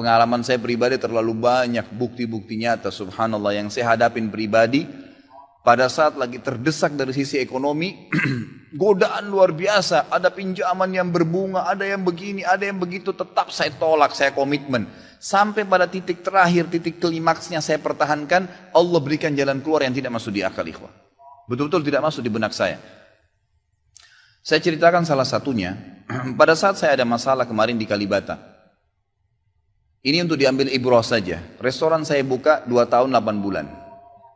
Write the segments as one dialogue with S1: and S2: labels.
S1: pengalaman saya pribadi terlalu banyak bukti-bukti nyata subhanallah yang saya hadapin pribadi. Pada saat lagi terdesak dari sisi ekonomi, godaan luar biasa, ada pinjaman yang berbunga, ada yang begini, ada yang begitu, tetap saya tolak, saya komitmen. Sampai pada titik terakhir, titik klimaksnya saya pertahankan, Allah berikan jalan keluar yang tidak masuk di akal ikhwah. Betul-betul tidak masuk di benak saya. Saya ceritakan salah satunya, pada saat saya ada masalah kemarin di Kalibata. Ini untuk diambil ibrah saja. Restoran saya buka 2 tahun 8 bulan.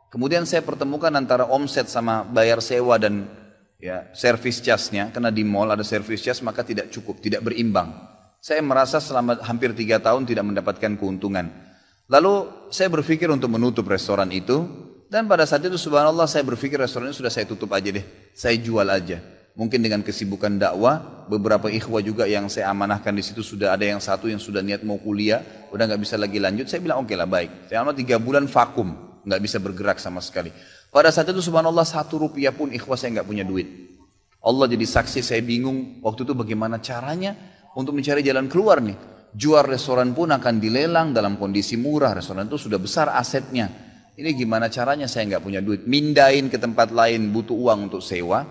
S1: Kemudian saya pertemukan antara omset sama bayar sewa dan ya service charge-nya. Karena di mall ada service charge maka tidak cukup, tidak berimbang. Saya merasa selama hampir 3 tahun tidak mendapatkan keuntungan. Lalu saya berpikir untuk menutup restoran itu. Dan pada saat itu subhanallah saya berpikir restoran ini sudah saya tutup aja deh. Saya jual aja. Mungkin dengan kesibukan dakwah, beberapa ikhwah juga yang saya amanahkan di situ sudah ada yang satu yang sudah niat mau kuliah, udah nggak bisa lagi lanjut. Saya bilang oke lah baik. Saya 3 bulan vakum. Nggak bisa bergerak sama sekali. Pada saat itu subhanallah 1 rupiah pun ikhwah saya nggak punya duit. Allah jadi saksi saya bingung waktu itu bagaimana caranya untuk mencari jalan keluar nih. Jual restoran pun akan dilelang dalam kondisi murah. Restoran itu sudah besar asetnya. Ini gimana caranya saya nggak punya duit. Mindahin ke tempat lain butuh uang untuk sewa.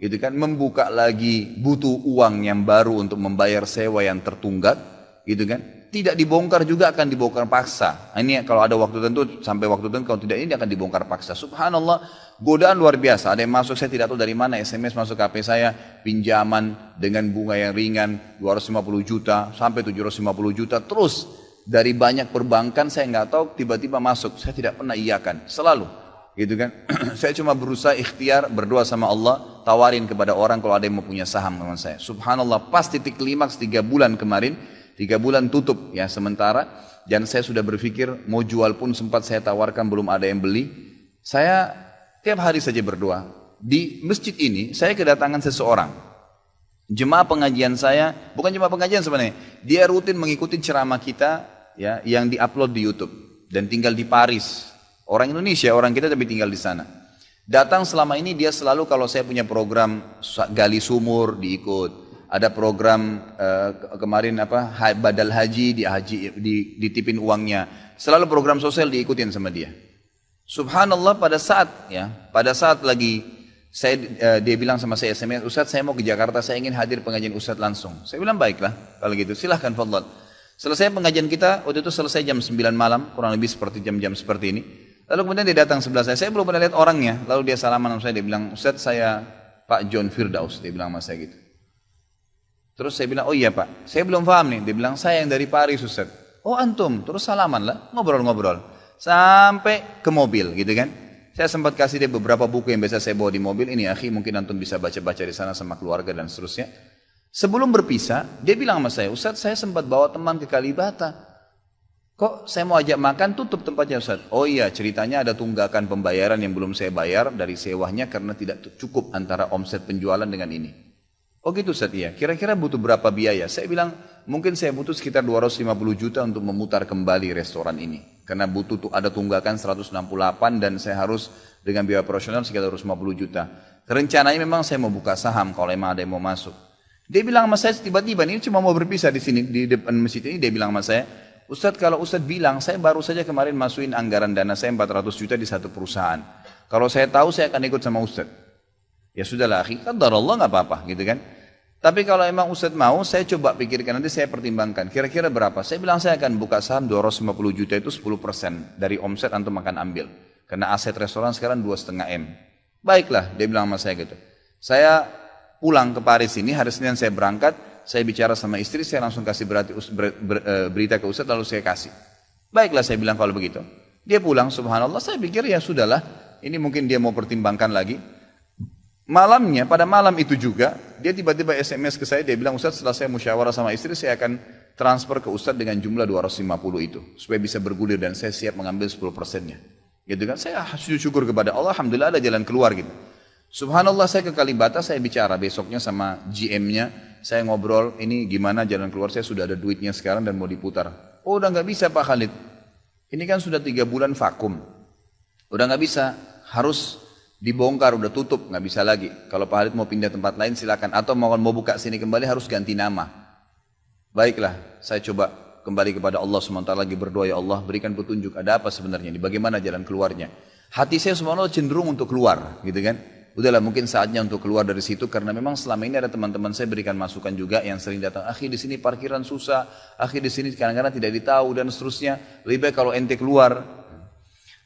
S1: Gitu kan. Membuka lagi butuh uang yang baru untuk membayar sewa yang tertunggak. Gitu kan. Tidak dibongkar juga akan dibongkar paksa. Ini kalau ada waktu tentu sampai waktu tentu, kalau tidak ini akan dibongkar paksa. Subhanallah, godaan luar biasa. Ada yang masuk saya tidak tahu dari mana, SMS masuk ke HP saya, pinjaman dengan bunga yang ringan 250 juta sampai 750 juta terus dari banyak perbankan saya nggak tahu tiba-tiba masuk. Saya tidak pernah iyakan, selalu. Gitu kan. Saya cuma berusaha ikhtiar berdoa sama Allah, tawarin kepada orang kalau ada yang mau punya saham sama saya. Subhanallah, pas titik klimaks 3 bulan kemarin 3 bulan tutup ya sementara dan saya sudah berpikir mau jual pun sempat saya tawarkan belum ada yang beli. Saya tiap hari saja berdoa. Di masjid ini saya kedatangan seseorang. Jemaah pengajian saya, bukan jemaah pengajian sebenarnya. Dia rutin mengikuti ceramah kita ya yang diupload di YouTube dan tinggal di Paris. Orang Indonesia, orang kita tapi tinggal di sana. Datang selama ini dia selalu kalau saya punya program gali sumur diikut. Ada program kemarin badal haji, ditipin uangnya. Selalu program sosial diikutin sama dia. Subhanallah pada saat lagi dia bilang sama saya SMS, Ustadz saya mau ke Jakarta, saya ingin hadir pengajian Ustadz langsung. Saya bilang baiklah kalau gitu silahkan fadhal. Selesai pengajian kita, waktu itu selesai jam 9 malam, kurang lebih seperti jam-jam seperti ini. Lalu kemudian dia datang sebelah saya belum pernah lihat orangnya. Lalu dia salaman sama saya, dia bilang Ustadz saya Pak John Firdaus, dia bilang sama saya gitu. Terus saya bilang, oh iya Pak, saya belum paham nih. Dia bilang, saya yang dari Paris Ustaz. Oh antum, terus salaman lah, ngobrol-ngobrol. Sampai ke mobil gitu kan. Saya sempat kasih dia beberapa buku yang biasa saya bawa di mobil. Ini akhi, mungkin antum bisa baca-baca di sana sama keluarga dan seterusnya. Sebelum berpisah, dia bilang sama saya, Ustaz saya sempat bawa teman ke Kalibata. Kok saya mau ajak makan, tutup tempatnya Ustaz. Oh iya, ceritanya ada tunggakan pembayaran yang belum saya bayar dari sewanya karena tidak cukup antara omset penjualan dengan ini. Oh gitu Ustaz, iya. Kira-kira butuh berapa biaya? Saya bilang, mungkin saya butuh sekitar 250 juta untuk memutar kembali restoran ini. Karena butuh ada tunggakan 168 dan saya harus dengan biaya operasional sekitar 250 juta. Rencananya memang saya mau buka saham kalau memang ada yang mau masuk. Dia bilang sama saya tiba-tiba, ini cuma mau berpisah di sini, di depan masjid ini, dia bilang sama saya, Ustaz kalau Ustaz bilang, saya baru saja kemarin masukin anggaran dana saya 400 juta di satu perusahaan. Kalau saya tahu saya akan ikut sama Ustaz. Ya sudahlah akhi, qadarullah nggak apa-apa gitu kan. Tapi kalau emang Ustaz mau, saya coba pikirkan, nanti saya pertimbangkan. Kira-kira berapa? Saya bilang saya akan buka saham 250 juta itu 10% dari omset antum akan ambil. Karena aset restoran sekarang 2,5 M. Baiklah, dia bilang sama saya gitu. Saya pulang ke Paris ini, hari Senin saya berangkat, saya bicara sama istri, saya langsung kasih berita ke Ustaz, lalu saya kasih. Baiklah saya bilang kalau begitu. Dia pulang, subhanallah, saya pikir ya sudahlah, ini mungkin dia mau pertimbangkan lagi. Malamnya, pada malam itu juga, dia tiba-tiba SMS ke saya, dia bilang, Ustaz setelah saya musyawarah sama istri, saya akan transfer ke Ustaz dengan jumlah 250 itu, supaya bisa bergulir dan saya siap mengambil 10%-nya. Gitu kan, saya sujud syukur kepada Allah, alhamdulillah ada jalan keluar gitu. Subhanallah saya ke Kalibata, saya bicara besoknya sama GM-nya, saya ngobrol, ini gimana jalan keluar, saya sudah ada duitnya sekarang dan mau diputar. Oh udah gak bisa Pak Khalid, ini kan sudah 3 bulan vakum, udah gak bisa, harus dibongkar, udah tutup, nggak bisa lagi. Kalau Pak Khalid mau pindah tempat lain silakan, atau mau buka sini kembali harus ganti nama. Baiklah, saya coba kembali kepada Allah SWT lagi berdoa, ya Allah berikan petunjuk, ada apa sebenarnya ini, bagaimana jalan keluarnya. Hati saya subhanallah cenderung untuk keluar gitu kan. Udahlah mungkin saatnya untuk keluar dari situ, karena memang selama ini ada teman-teman saya berikan masukan juga yang sering datang, akhi di sini parkiran susah, akhi di sini kadang-kadang tidak ditahu dan seterusnya, lebih baik kalau ente keluar.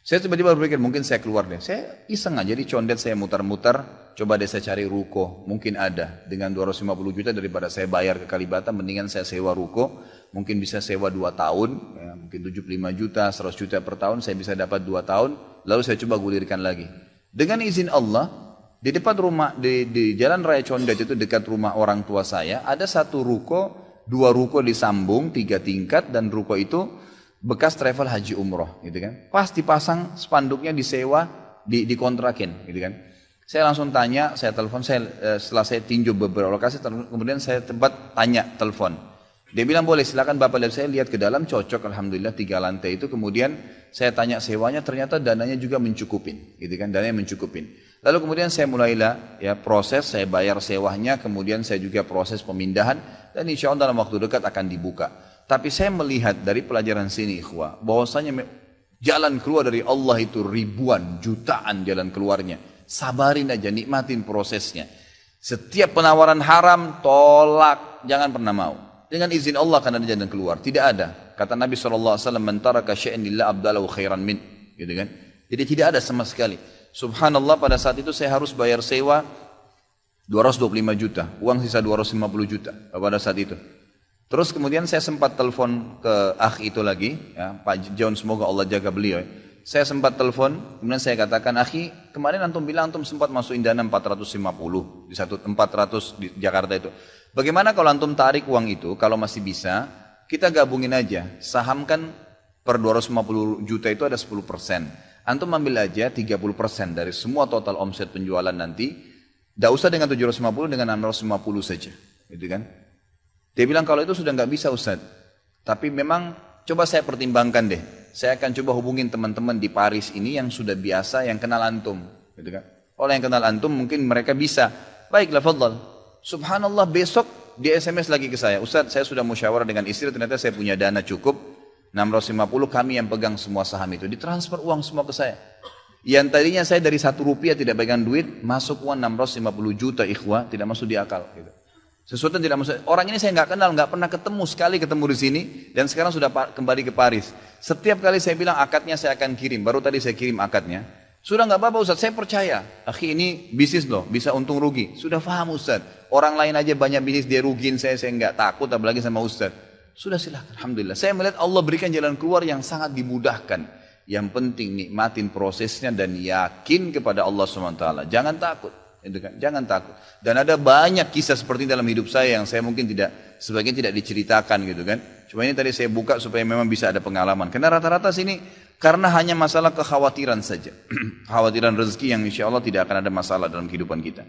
S1: Saya tiba-tiba berpikir mungkin saya keluar deh, saya iseng aja di condet, saya mutar-mutar, coba deh saya cari ruko, mungkin ada, dengan 250 juta daripada saya bayar ke Kalibata, mendingan saya sewa ruko, mungkin bisa sewa 2 tahun, ya, mungkin 75 juta, 100 juta per tahun, saya bisa dapat 2 tahun, lalu saya coba gulirkan lagi. Dengan izin Allah, di depan rumah, di Jalan Raya Condet itu dekat rumah orang tua saya, ada 1 ruko, 2 ruko disambung, 3 tingkat, dan ruko itu bekas travel haji umroh, gitu kan. Pas dipasang spanduknya disewa, dikontrakin, gitu kan. Saya langsung tanya, saya telepon, setelah saya tinjau beberapa lokasi, kemudian saya tanya telepon. Dia bilang boleh, silakan Bapak lihat, saya lihat ke dalam, cocok, alhamdulillah 3 lantai itu. Kemudian saya tanya sewanya, ternyata dananya juga mencukupin, gitu kan, dananya mencukupin. Lalu kemudian saya mulailah ya proses, saya bayar sewanya, kemudian saya juga proses pemindahan, dan insya Allah dalam waktu dekat akan dibuka. Tapi saya melihat dari pelajaran sini ikhwah, bahwasanya jalan keluar dari Allah itu ribuan, jutaan jalan keluarnya. Sabarin aja, nikmatin prosesnya. Setiap penawaran haram, tolak, jangan pernah mau. Dengan izin Allah akan ada jalan keluar. Tidak ada. Kata Nabi SAW, "Man taraka syai'an lillah abdalahu khairan min." Gitu kan? Jadi tidak ada sama sekali. Subhanallah, pada saat itu saya harus bayar sewa 225 juta. Uang sisa 250 juta pada saat itu. Terus kemudian saya sempat telepon ke akh itu lagi, ya, Pak John, semoga Allah jaga beliau. Saya sempat telepon, kemudian saya katakan, akhi, kemarin antum bilang antum sempat masukin dana 450 di 400 di Jakarta itu. Bagaimana kalau antum tarik uang itu, kalau masih bisa, kita gabungin aja. Sahamkan per 250 juta itu ada 10%. Antum ambil aja 30% dari semua total omset penjualan nanti. Tidak usah dengan 750, dengan 650 saja. Gitu kan? Dia bilang kalau itu sudah nggak bisa Ustaz. Tapi memang coba saya pertimbangkan deh. Saya akan coba hubungin teman-teman di Paris ini yang sudah biasa, yang kenal antum. Gitu kan? Kalau yang kenal antum mungkin mereka bisa. Baiklah, fadhal. Subhanallah, besok dia SMS lagi ke saya. Ustaz, saya sudah musyawarah dengan istri, ternyata saya punya dana cukup. 650, kami yang pegang semua saham itu. Ditransfer uang semua ke saya. Yang tadinya saya dari 1 rupiah tidak pegang duit, masuk uang 650 juta ikhwah, tidak masuk di akal. Gitu. Sesuatu yang tidak masuk. Orang ini saya nggak kenal, nggak pernah ketemu, sekali ketemu di sini, dan sekarang sudah kembali ke Paris. Setiap kali saya bilang akadnya saya akan kirim, baru tadi saya kirim akadnya. Sudah nggak apa-apa Ustaz, saya percaya. Akhi, ini bisnis loh, bisa untung rugi. Sudah paham Ustaz. Orang lain aja banyak bisnis dia rugiin saya nggak takut, apalagi sama Ustaz. Sudah silakan, alhamdulillah. Saya melihat Allah berikan jalan keluar yang sangat dimudahkan. Yang penting nikmatin prosesnya dan yakin kepada Allah SWT. Jangan takut, jangan takut. Dan ada banyak kisah seperti dalam hidup saya yang saya mungkin sebagian tidak diceritakan gitu kan. Cuma ini tadi saya buka supaya memang bisa ada pengalaman. Karena rata-rata sini karena hanya masalah kekhawatiran saja. Kekhawatiran rezeki yang insya Allah tidak akan ada masalah dalam kehidupan kita.